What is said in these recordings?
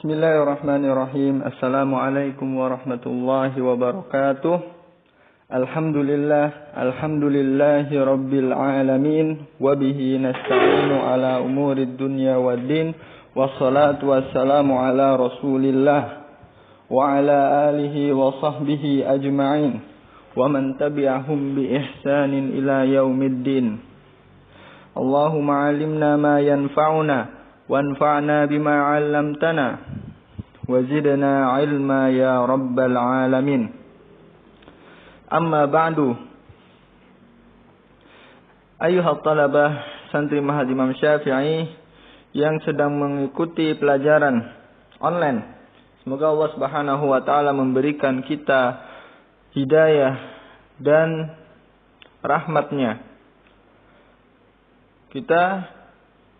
Bismillahirrahmanirrahim. Assalamualaikum warahmatullahi wabarakatuh. Alhamdulillahi rabbil alamin. Wabihi nasta'inu ala umurid dunya waddin. Wassalatu wassalamu ala rasulillah wa ala alihi wa sahbihi ajma'in wa man tabi'ahum bi ihsanin ila yaumiddin. Allahumma alimna ma yanfa'una wanfa'na bima 'allamtana wazidna 'ilma ya rabbal alamin. Amma ba'du. Ayyuhat talabah, santri Ma'had Imam Syafi'i yang sedang mengikuti pelajaran online, semoga Allah Subhanahu wa taala memberikan kita hidayah dan rahmatnya. Kita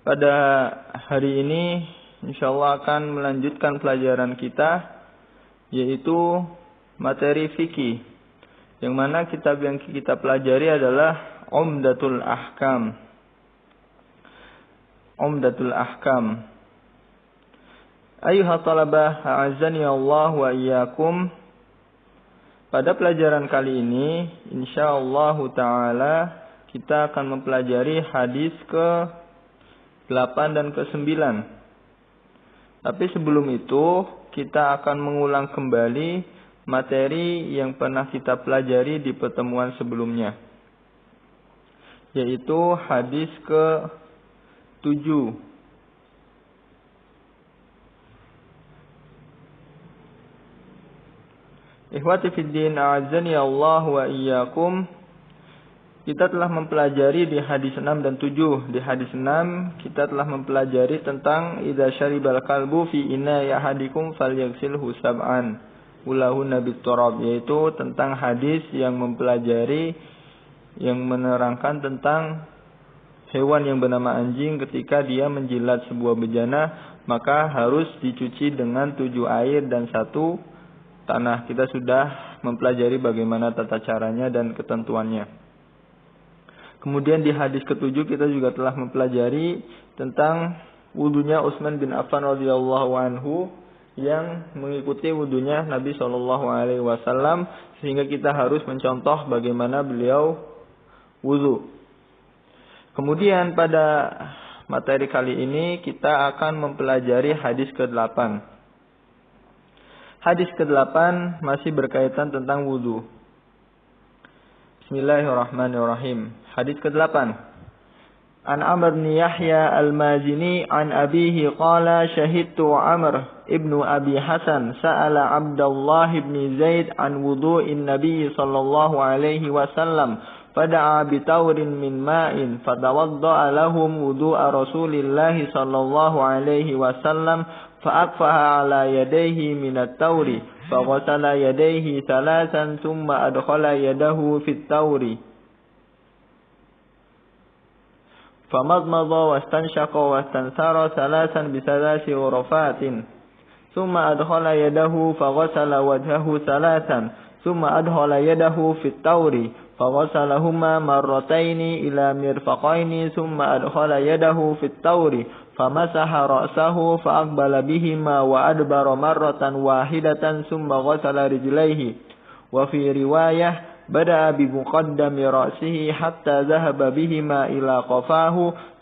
pada hari ini insyaallah akan melanjutkan pelajaran kita, yaitu materi fikih, yang mana kitab yang kita pelajari adalah Umdatul Ahkam. Umdatul Ahkam. Ayyuhat talabah, a'azzani Allah wa iyyakum. Pada pelajaran kali ini insyaallah taala kita akan mempelajari hadis ke-8 dan ke-9. Tapi sebelum itu kita akan mengulang kembali materi yang pernah kita pelajari di pertemuan sebelumnya, yaitu hadis ke-7. Ikhwati fiddin, a'azzani Allah wa iyyakum. Kita telah mempelajari di hadis 6 dan 7. Di hadis 6 kita telah mempelajari tentang idza syaribal kalbu fi ina'i ahadikum falyaghsilhu sab'an ulahunna bit-turab, yaitu tentang hadis yang mempelajari, yang menerangkan tentang hewan yang bernama anjing ketika dia menjilat sebuah bejana maka harus dicuci dengan 7 air dan 1 tanah. Kita sudah mempelajari bagaimana tata caranya dan ketentuannya. Kemudian di hadis ke-7 kita juga telah mempelajari tentang wudunya Utsman bin Affan radhiyallahu anhu, yang mengikuti wudunya Nabi SAW, sehingga kita harus mencontoh bagaimana beliau wudu. Kemudian pada materi kali ini kita akan mempelajari hadis ke-8. Hadis ke-8 masih berkaitan tentang wudu. Bismillahirrahmanirrahim. Hadis ke-8. An Amr bin Yahya al-Mazini an abihi qala syahidtu Amr ibnu Abi Hasan sa'ala Abdullah ibn Zaid an wudu'in Nabi sallallahu alaihi wasallam fada'a bitawrin min ma'in fatawadda'a lahum wudu'a Rasulillah sallallahu alaihi wasallam fa'akfaha ala yadayhi minat tawri faghasala yadayhi thalathan thumma adkhala yadahu fit tawri فمضمض واستنشق واستنثر ثلاثا بثلاث غرفات ثم أدخل يده فغسل وجهه ثلاثا ثم أدخل يده في التور فغسلهما مرتين إلى مرفقين ثم أدخل يده في التور فمسح رأسه فأقبل بهما وأدبر مرة واحدة ثم غسل رجليه. وفي رواية بدأ بمقدم رأسه حتى ذهب بهما إلى قفاه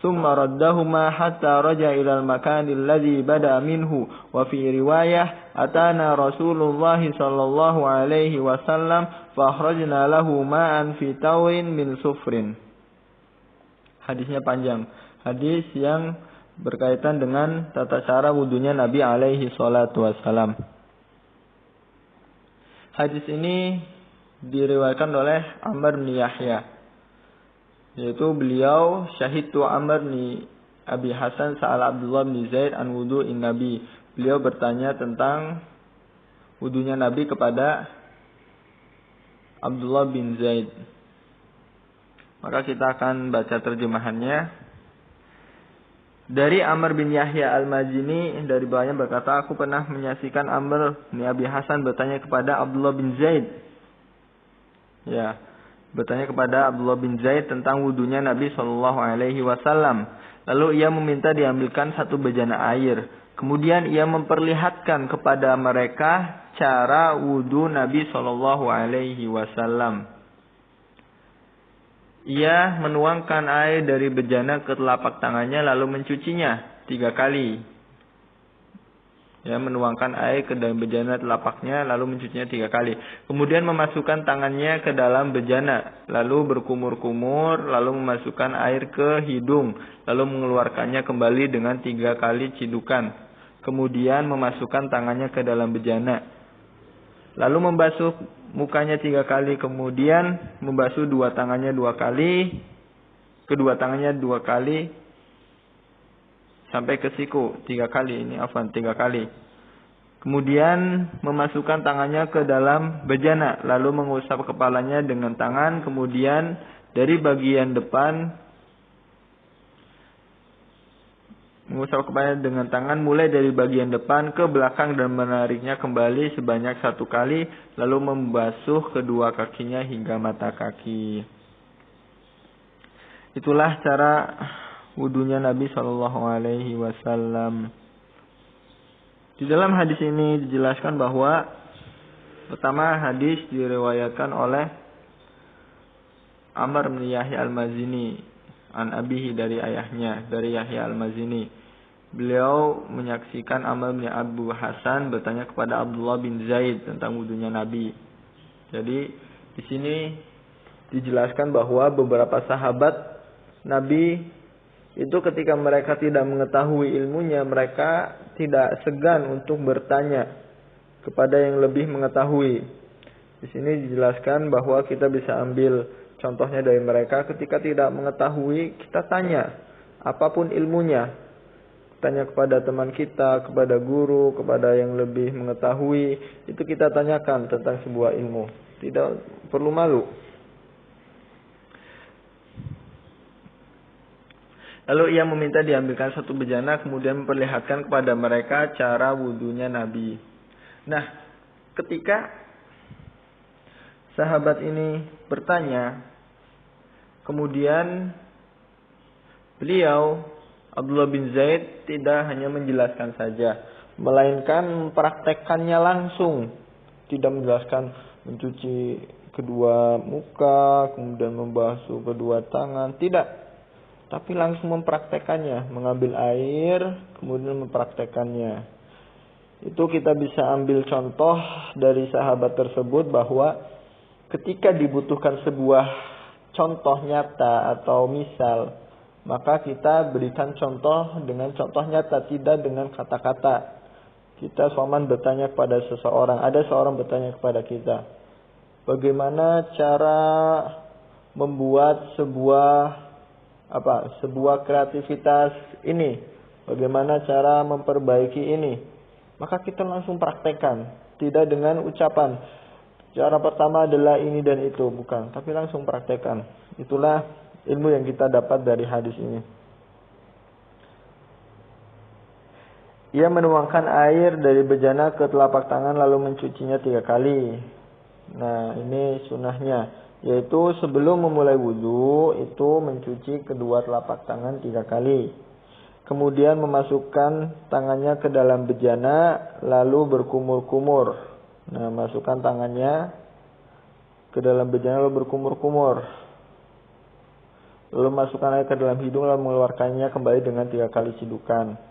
ثم ردهما حتى رجع إلى المكان الذي بدأ منه. وفي رواية أتانا رسول الله صلى الله عليه وسلم فأخرجنا له ماء في تور من صفر. Hadisnya panjang. Hadis yang berkaitan dengan tata cara wudunya Nabi alaihi salatu wassalam. Hadis ini diriwayatkan oleh Amr bin Yahya, yaitu beliau syahidtu Amr bin Abi Hasan sa'ala Abdullah bin Zaid an wudu'in Nabi. Beliau bertanya tentang wudunya Nabi kepada Abdullah bin Zaid. Maka kita akan baca terjemahannya. Dari Amr bin Yahya al-Mazini, dari bawahnya berkata, aku pernah menyaksikan Amr bin Abi Hasan bertanya kepada Abdullah bin Zaid. Bertanya kepada Abdullah bin Zaid tentang wudunya Nabi sallallahu alaihi wasallam. Lalu ia meminta diambilkan satu bejana air. Kemudian ia memperlihatkan kepada mereka cara wudhu Nabi Shallallahu Alaihi Wasallam. Ia menuangkan air dari bejana ke telapak tangannya lalu mencucinya 3 kali. Ya, menuangkan air ke dalam bejana telapaknya lalu mencucinya 3 kali. Kemudian memasukkan tangannya ke dalam bejana lalu berkumur-kumur lalu memasukkan air ke hidung lalu mengeluarkannya kembali dengan 3 kali cidukan. Kemudian memasukkan tangannya ke dalam bejana lalu membasuh mukanya 3 kali. Kemudian membasuh kedua tangannya 2 kali sampai ke siku 3 kali. 3 kali. Kemudian memasukkan tangannya ke dalam bejana lalu mengusap kepalanya dengan tangan. Kemudian dari bagian depan mengusap kepalanya dengan tangan mulai dari bagian depan ke belakang dan menariknya kembali sebanyak 1 kali lalu membasuh kedua kakinya hingga mata kaki. Itulah cara wudunya Nabi Shallallahu Alaihi Wasallam. Di dalam hadis ini dijelaskan bahwa pertama hadis diriwayatkan oleh Amr bin Yahya al-Mazini an abihi dari ayahnya dari Yahya al-Mazini. Beliau menyaksikan Amr bin Abu Hasan bertanya kepada Abdullah bin Zaid tentang wudunya Nabi. Jadi di sini dijelaskan bahwa beberapa sahabat Nabi itu ketika mereka tidak mengetahui ilmunya, mereka tidak segan untuk bertanya kepada yang lebih mengetahui. Di sini dijelaskan bahwa kita bisa ambil contohnya dari mereka ketika tidak mengetahui, kita tanya apapun ilmunya. Tanya kepada teman kita, kepada guru, kepada yang lebih mengetahui, itu kita tanyakan tentang sebuah ilmu. Tidak perlu malu. Lalu ia meminta diambilkan satu bejana, kemudian memperlihatkan kepada mereka cara wudunya Nabi. Nah, ketika sahabat ini bertanya, kemudian beliau, Abdullah bin Zaid, tidak hanya menjelaskan saja, melainkan mempraktekkannya langsung. Tidak menjelaskan mencuci kedua muka, kemudian membasuh kedua tangan, tidak. Tapi langsung mempraktekannya, mengambil air, kemudian mempraktekannya. Itu kita bisa ambil contoh dari sahabat tersebut bahwa ketika dibutuhkan sebuah contoh nyata atau misal, maka kita berikan contoh dengan contoh nyata, tidak dengan kata-kata. Kita soman bertanya kepada seseorang, ada seorang bertanya kepada kita, bagaimana cara membuat sebuah kreativitas ini, bagaimana cara memperbaiki ini, maka kita langsung praktekkan, tidak dengan ucapan cara pertama adalah ini dan itu, bukan, tapi langsung praktekkan. Itulah ilmu yang kita dapat dari hadis ini. Ia menuangkan air dari bejana ke telapak tangan lalu mencucinya 3 kali. Nah, ini sunnahnya, yaitu sebelum memulai wudhu itu mencuci kedua telapak tangan 3 kali. Kemudian memasukkan tangannya ke dalam bejana lalu berkumur-kumur. Nah, masukkan tangannya ke dalam bejana lalu berkumur-kumur. Lalu masukkan air ke dalam hidung lalu mengeluarkannya kembali dengan 3 kali cidukan.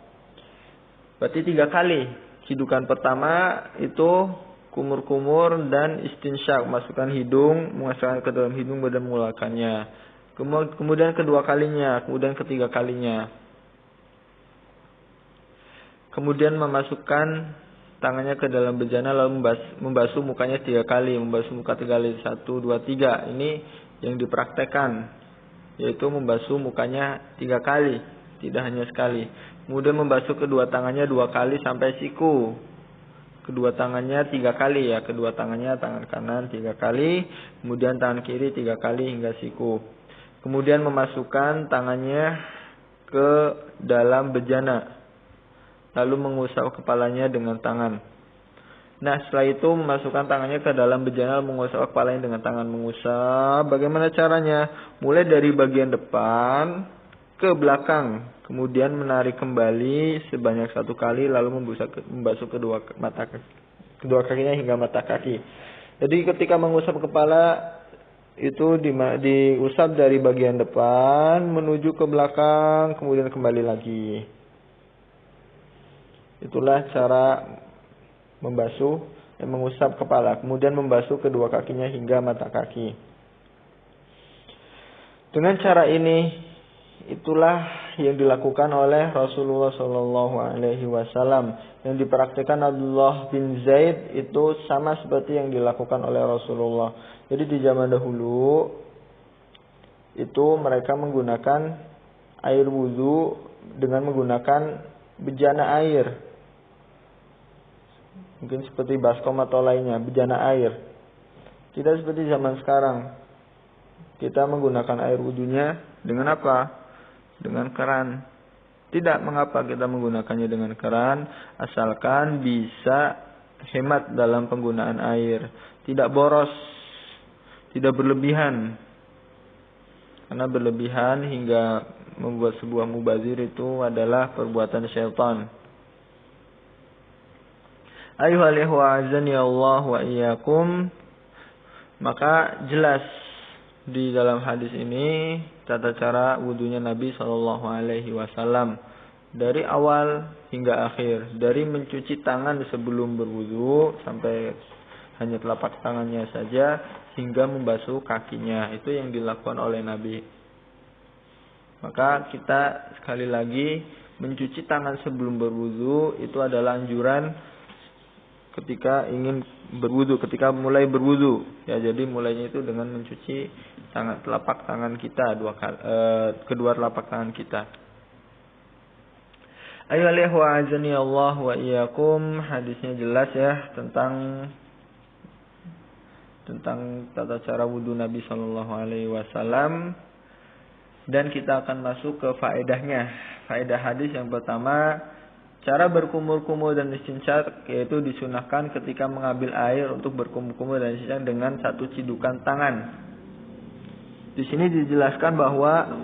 Berarti 3 kali. Cidukan pertama itu kumur-kumur dan istinsyak, masukkan hidung, memasukkan ke dalam hidung dan mengeluarkannya. Kemudian kedua kalinya, kemudian ketiga kalinya. Kemudian memasukkan tangannya ke dalam bejana lalu membasuh mukanya 3 kali, membasuh muka 3 kali, 1, 2, 3. Ini yang dipraktekkan, yaitu membasuh mukanya 3 kali, tidak hanya sekali. Kemudian membasuh kedua tangannya 2 kali sampai siku. Kedua tangannya 3 kali ya, kedua tangannya tangan kanan 3 kali, kemudian tangan kiri 3 kali hingga siku. Kemudian memasukkan tangannya ke dalam bejana, lalu mengusap kepalanya dengan tangan. Nah, setelah itu memasukkan tangannya ke dalam bejana, mengusap kepalanya dengan tangan. Mengusap, bagaimana caranya? Mulai dari bagian depan, ke belakang, kemudian menarik kembali sebanyak 1 kali, lalu membasuh kedua kakinya hingga mata kaki. Jadi ketika mengusap kepala itu diusap dari bagian depan menuju ke belakang, kemudian kembali lagi. Itulah cara membasuh dan mengusap kepala, kemudian membasuh kedua kakinya hingga mata kaki. Dengan cara ini, itulah yang dilakukan oleh Rasulullah SAW. Yang dipraktikkan Abdullah bin Zaid itu sama seperti yang dilakukan oleh Rasulullah. Jadi di zaman dahulu itu mereka menggunakan air wudu dengan menggunakan bejana air. Mungkin seperti baskom atau lainnya, bejana air. Tidak seperti zaman sekarang. Kita menggunakan air wudunya dengan apa? Dengan keran. Tidak mengapa kita menggunakannya dengan keran, asalkan bisa hemat dalam penggunaan air. Tidak boros, tidak berlebihan. Karena berlebihan hingga membuat sebuah mubazir itu adalah perbuatan syaitan. Ayuhal ikhwa azani Allah wa iyyakum. Maka jelas di dalam hadis ini tata cara wudunya Nabi SAW dari awal hingga akhir, dari mencuci tangan sebelum berwudu sampai hanya telapak tangannya saja hingga membasuh kakinya, itu yang dilakukan oleh Nabi. Maka kita sekali lagi mencuci tangan sebelum berwudu itu adalah anjuran ketika ingin berwudu, ketika mulai berwudu. Ya, jadi mulainya itu dengan mencuci telapak tangan kita kedua telapak tangan kita. Ayolah wa azani Allah wa iyyakum. Hadisnya jelas ya tentang tata cara wudu Nabi sallallahu alaihi wasallam. Dan kita akan masuk ke faedahnya. Faedah hadis yang pertama, cara berkumur-kumur dan istinsyak, yaitu disunahkan ketika mengambil air untuk berkumur-kumur dan istinsyak dengan 1 cidukan tangan. Di sini dijelaskan bahwa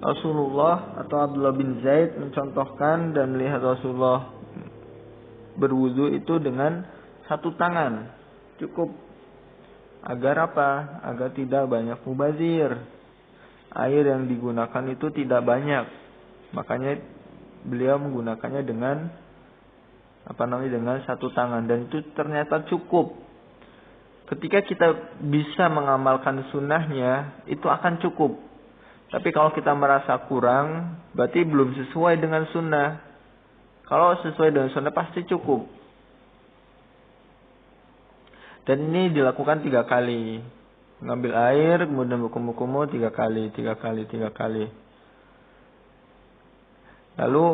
Rasulullah atau Abdullah bin Zaid mencontohkan dan melihat Rasulullah berwudu itu dengan 1 tangan. Cukup. Agar apa? Agar tidak banyak mubazir. Air yang digunakan itu tidak banyak. Makanya beliau menggunakannya dengan dengan 1 tangan, dan itu ternyata cukup. Ketika kita bisa mengamalkan sunnahnya, itu akan cukup. Tapi kalau kita merasa kurang, berarti belum sesuai dengan sunnah. Kalau sesuai dengan sunnah pasti cukup. Dan ini dilakukan 3 kali. Mengambil air, kemudian berkumur-kumur 3 kali. Lalu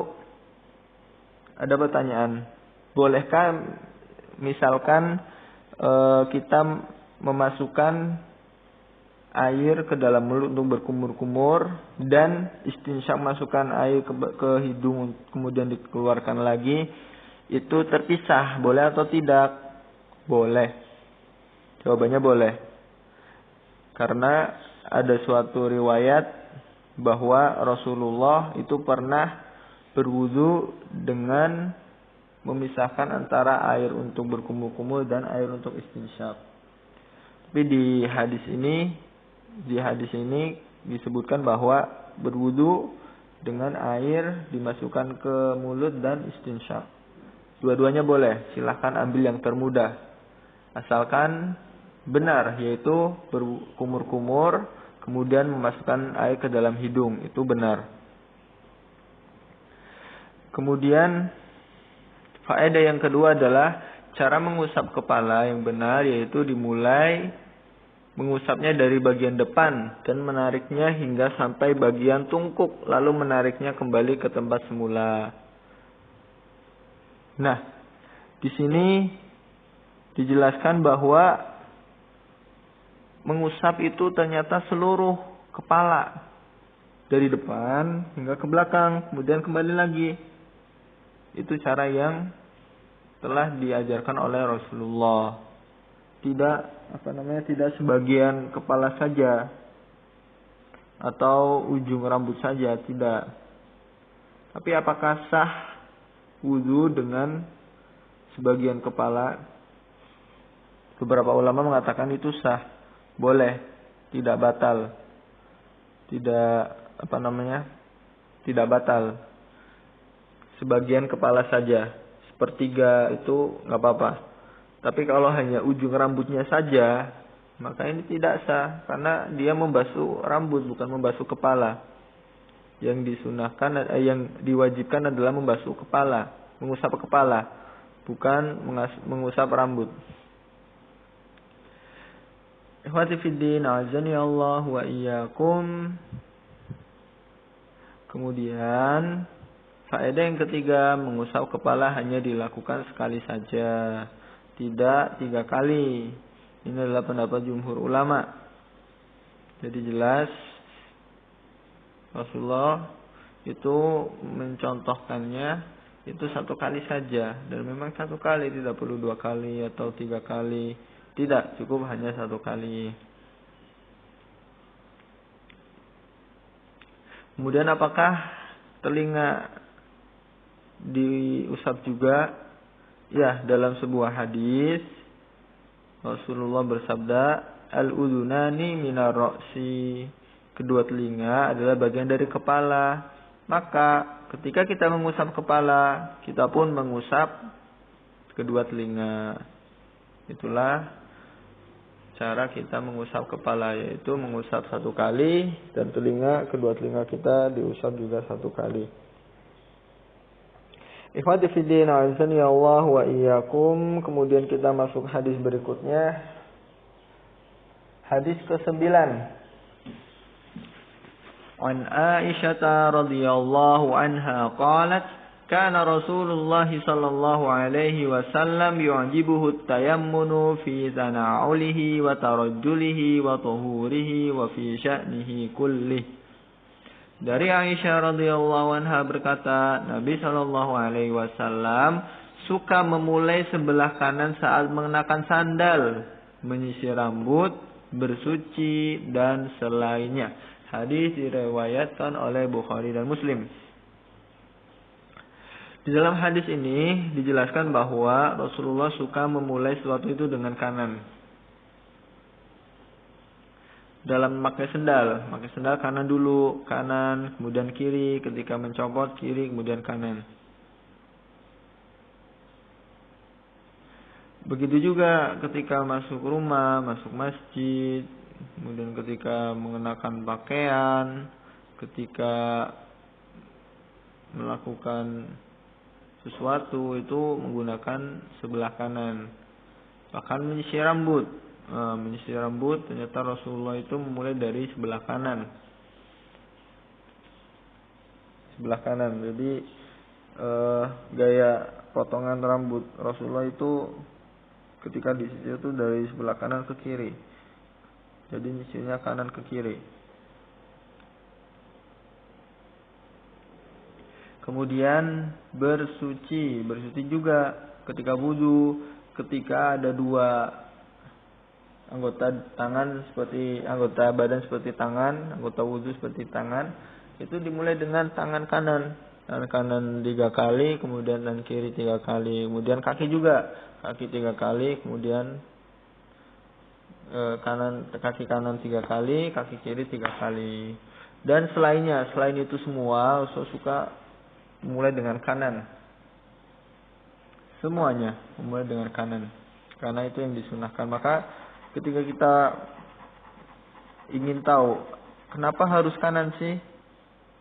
ada pertanyaan, bolehkah misalkan kita memasukkan air ke dalam mulut untuk berkumur-kumur dan istinsyak masukkan air ke hidung kemudian dikeluarkan lagi, itu terpisah, boleh atau tidak? Boleh. Jawabannya boleh. Karena ada suatu riwayat bahwa Rasulullah itu pernah berwudu dengan memisahkan antara air untuk berkumur-kumur dan air untuk istinsyak. Tapi di hadis ini disebutkan bahwa berwudu dengan air dimasukkan ke mulut dan istinsyak. Dua-duanya boleh, silahkan ambil yang termudah. Asalkan benar, yaitu berkumur-kumur kemudian memasukkan air ke dalam hidung, itu benar. Kemudian faedah yang kedua adalah cara mengusap kepala yang benar, yaitu dimulai mengusapnya dari bagian depan dan menariknya hingga sampai bagian tungkuk, lalu menariknya kembali ke tempat semula. Nah, di sini dijelaskan bahwa mengusap itu ternyata seluruh kepala, dari depan hingga ke belakang, kemudian kembali lagi. Itu cara yang telah diajarkan oleh Rasulullah. Tidak sebagian kepala saja. atau ujung rambut saja, tidak. Tapi apakah sah wudu dengan sebagian kepala? Beberapa ulama mengatakan itu sah, boleh, tidak batal. Tidak batal. Sebagian kepala saja, sepertiga itu nggak apa-apa. Tapi kalau hanya ujung rambutnya saja, maka ini tidak sah, karena dia membasuh rambut, bukan membasuh kepala. Yang disunahkan, yang diwajibkan adalah membasuh kepala, mengusap kepala, bukan mengusap rambut. Ikhwati fiddin, a'azani Allah wa iyyakum. Kemudian faedah yang ketiga, mengusap kepala hanya dilakukan sekali saja, tidak 3 kali. Ini adalah pendapat jumhur ulama. Jadi jelas Rasulullah itu mencontohkannya itu 1 kali saja, dan memang 1 kali, tidak perlu 2 kali atau 3 kali. Tidak, cukup hanya 1 kali. Kemudian apakah telinga diusap juga? Ya, dalam sebuah hadis Rasulullah bersabda, al-udhunani minar ra'si. Kedua telinga adalah bagian dari kepala. Maka ketika kita mengusap kepala, kita pun mengusap kedua telinga. Itulah cara kita mengusap kepala, yaitu mengusap 1 kali, dan kedua telinga kita diusap juga 1 kali. Ikhwati fiddin, a'azani Allah wa iyyakum. Kemudian kita masuk hadis berikutnya. Hadis ke-9. An Aisyah radhiyallahu anha qalat, kana Rasulullah sallallahu alaihi wasallam yu'jibuhu at-tayammunu fi tana'ulihi wa tarajjulihi wa tuhurihi wa fi sya'nihi kullih. Dari Aisyah radhiyallahu anha berkata, Nabi sallallahu alaihi wasallam suka memulai sebelah kanan saat mengenakan sandal, menyisir rambut, bersuci dan selainnya. Hadis diriwayatkan oleh Bukhari dan Muslim. Di dalam hadis ini dijelaskan bahwa Rasulullah suka memulai sesuatu itu dengan kanan. Dalam memakai sandal kanan dulu, kanan, kemudian kiri, ketika mencopot kiri, kemudian kanan. Begitu juga ketika masuk rumah, masuk masjid, kemudian ketika mengenakan pakaian, ketika melakukan sesuatu itu menggunakan sebelah kanan. Bahkan menyisir rambut, ternyata Rasulullah itu memulai dari sebelah kanan. Jadi gaya potongan rambut Rasulullah itu ketika disisir itu dari sebelah kanan ke kiri. Jadi nyisirnya kanan ke kiri. Kemudian bersuci juga ketika wudu, ketika ada 2 anggota badan seperti tangan, anggota wudu seperti tangan, itu dimulai dengan tangan kanan 3 kali, kemudian tangan kiri 3 kali, kemudian kaki juga, kaki 3 kali, kemudian kaki kanan 3 kali, kaki kiri 3 kali, dan selain itu semua suka memulai dengan kanan. Semuanya memulai dengan kanan, karena itu yang disunahkan. Maka ketika kita ingin tahu kenapa harus kanan sih?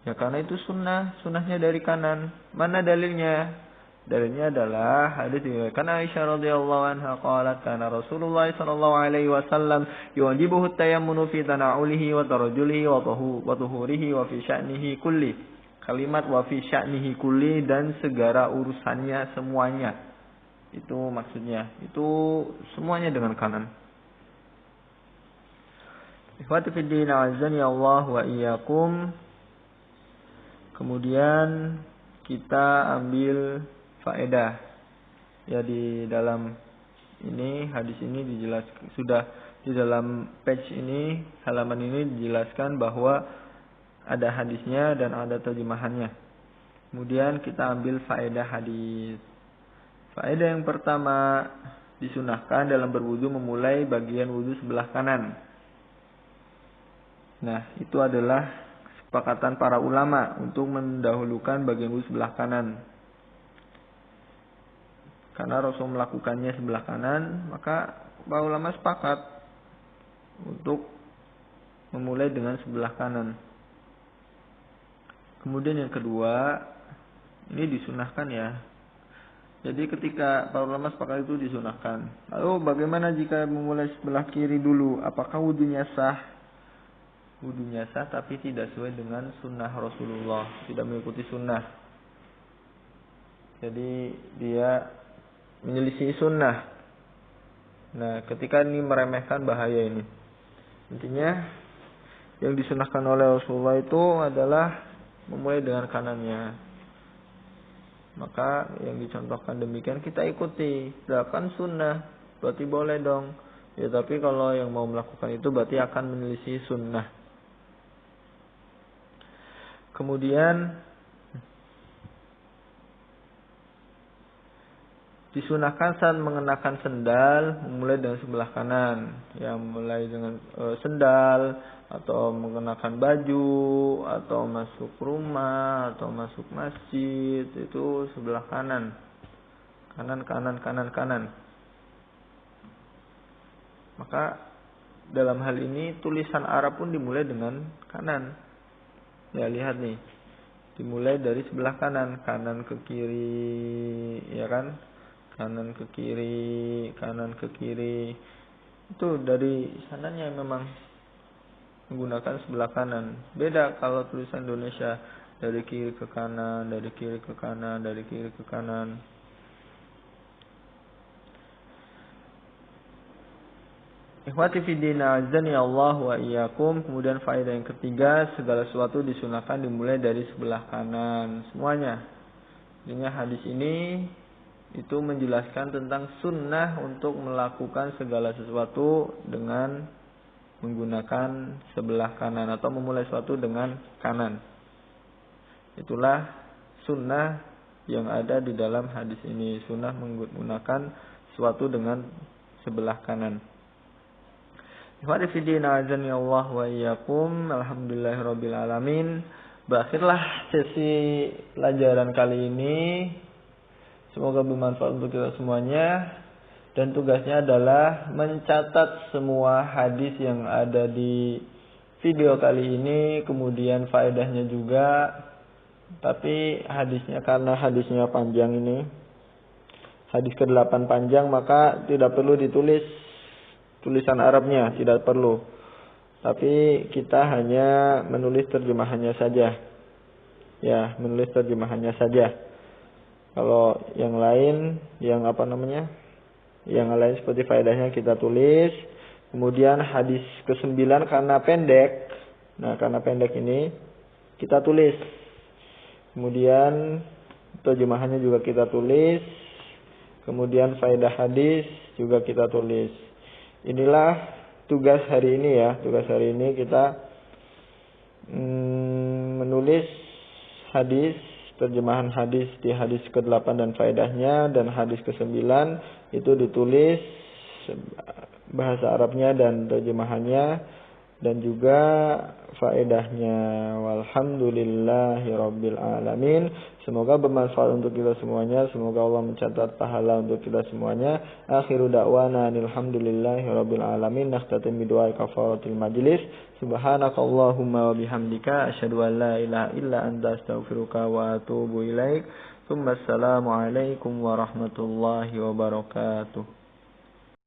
Ya karena itu sunnahnya dari kanan. Mana dalilnya? Dalilnya adalah hadis diriwayatkan Aisyah radhiyallahu anha qalat, kana Rasulullah sallallahu alaihi wasallam yujibuhu at-tayammunu fi tana'ulihi wa tarajjulihi wa tuhurihi wa fi sya'nihi kulli. Kalimat wa fi sya'nihi kulli, dan segala urusannya semuanya. Itu maksudnya. Itu semuanya dengan kanan. Ikhwati fiddin, a'azzani Allah wa iyyakum. Kemudian kita ambil faedah. Ya, di dalam ini hadis ini dijelaskan, sudah di dalam page ini, halaman ini dijelaskan bahwa ada hadisnya dan ada terjemahannya. Kemudian kita ambil faedah hadis. Faedah yang pertama, disunahkan dalam berwudu memulai bagian wudu sebelah kanan. Nah, itu adalah kesepakatan para ulama untuk mendahulukan bagian wudu sebelah kanan. Karena Rasul melakukannya sebelah kanan, maka para ulama sepakat untuk memulai dengan sebelah kanan. Kemudian yang kedua, ini disunahkan ya. Jadi ketika para ulama sepakat itu disunahkan. Lalu bagaimana jika memulai sebelah kiri dulu? Apakah wudunya sah? Wudunya sah tapi tidak sesuai dengan sunnah Rasulullah. Tidak mengikuti sunnah. Jadi dia menyelisih sunnah. Nah, ketika ini meremehkan bahaya ini. Intinya yang disunahkan oleh Rasulullah itu adalah memulai dengan kanannya. Maka yang dicontohkan demikian kita ikuti. Sedangkan sunnah berarti boleh dong. Ya, tapi kalau yang mau melakukan itu berarti akan menyelisih sunnah. Kemudian disunahkan saat mengenakan sendal memulai dengan sebelah kanan. Ya, mulai dengan sendal atau mengenakan baju atau masuk rumah atau masuk masjid itu sebelah kanan. Kanan. Maka dalam hal ini tulisan Arab pun dimulai dengan kanan. Ya, lihat nih. Dimulai dari sebelah kanan ke kiri, ya kan? Kanan ke kiri. Itu dari sananya memang menggunakan sebelah kanan. Beda kalau tulisan Indonesia dari kiri ke kanan, dari kiri ke kanan, dari kiri ke kanan. Ikhwati fiddina azani Allah wa iyyakum. Kemudian faedah yang ketiga, segala sesuatu disunahkan dimulai dari sebelah kanan semuanya. Artinya hadis ini itu menjelaskan tentang sunnah untuk melakukan segala sesuatu dengan menggunakan sebelah kanan atau memulai sesuatu dengan kanan. Itulah sunnah yang ada di dalam hadis ini. Sunnah menggunakan sesuatu dengan sebelah kanan. Ikhwati fiddina azani Allah wa iyyakum. Alhamdulillahirabbil alamin. Berakhirlah sesi pelajaran kali ini. Semoga bermanfaat untuk kita semuanya. Dan tugasnya adalah mencatat semua hadis yang ada di video kali ini. Kemudian faedahnya juga. Tapi hadisnya, karena hadisnya panjang ini, hadis ke-8 panjang, maka tidak perlu ditulis tulisan Arabnya. Tidak perlu. Tapi kita hanya menulis terjemahannya saja. Ya, menulis terjemahannya saja. Kalau yang lain, yang lain seperti faedahnya kita tulis. Kemudian hadis ke-9 karena pendek. Nah, karena pendek ini kita tulis. Kemudian terjemahannya juga kita tulis. Kemudian faedah hadis juga kita tulis. Inilah tugas hari ini ya. Tugas hari ini kita menulis hadis, terjemahan hadis di hadis ke-8 dan faedahnya, dan hadis ke-9 itu ditulis bahasa Arabnya dan terjemahannya dan juga faedahnya. Walhamdulillahirabbil alamin. Semoga bermanfaat untuk kita semuanya. Semoga Allah mencatat pahala untuk kita semuanya. Akhiru da'wana alhamdulillahirabbil alamin. Nakhtatim bi du'a kafaratil majlis. Subhanakallahumma wa bihamdika asyhadu an la ilaha illa anta astaghfiruka wa atubu ilaik. Assalamu alaikum warahmatullahi wabarakatuh.